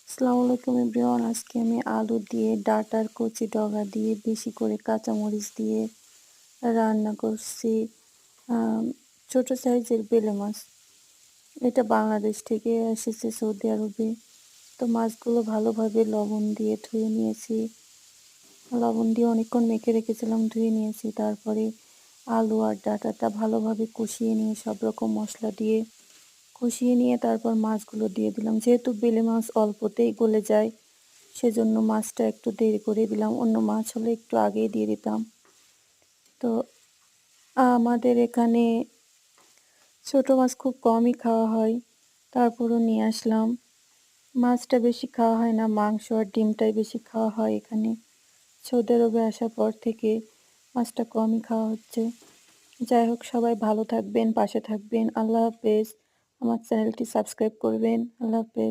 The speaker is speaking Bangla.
আসসালামু আলাইকুম এভরিওয়ান। আজকে আমি আলু দিয়ে ডাঁটার কচি ডগা দিয়ে বেশি করে কাঁচামরিচ দিয়ে রান্না করছি আম ছোট সাইজের বেলে মাছ। এটা বাংলাদেশ থেকে এসেছে সৌদি আরবে। তো মাছগুলো ভালোভাবে লবণ দিয়ে ধুয়ে নিয়েছি। লবণ দিয়ে অনেকক্ষণ মেখে রেখেছিলাম, ধুয়ে নিয়েছি। তারপরে আলু আর ডাঁটাটা ভালোভাবে কষিয়ে নিয়ে সব রকম মশলা দিয়ে কষিয়ে নিয়ে তারপর মাছগুলো দিয়ে দিলাম। যেহেতু বেলে মাছ অল্পতেই গলে যায়, সেজন্য মাছটা একটু দেরি করে দিলাম। অন্য মাছ হলে একটু আগেই দিয়ে দিতাম। তো আমাদের এখানে ছোট মাছ খুব কমই খাওয়া হয়, তারপরও নিয়ে আসলাম। মাছটা বেশি খাওয়া হয় না, মাংস আর ডিমটাই বেশি খাওয়া হয় এখানে। সৌদি আরবে আসার পর থেকে মাছটা কমই খাওয়া হচ্ছে। যাই হোক, সবাই ভালো থাকবেন, পাশে থাকবেন। আল্লাহ হাফেজ। আমার চ্যানেলটি সাবস্ক্রাইব করবেন। আল্লাহ হাফেজ।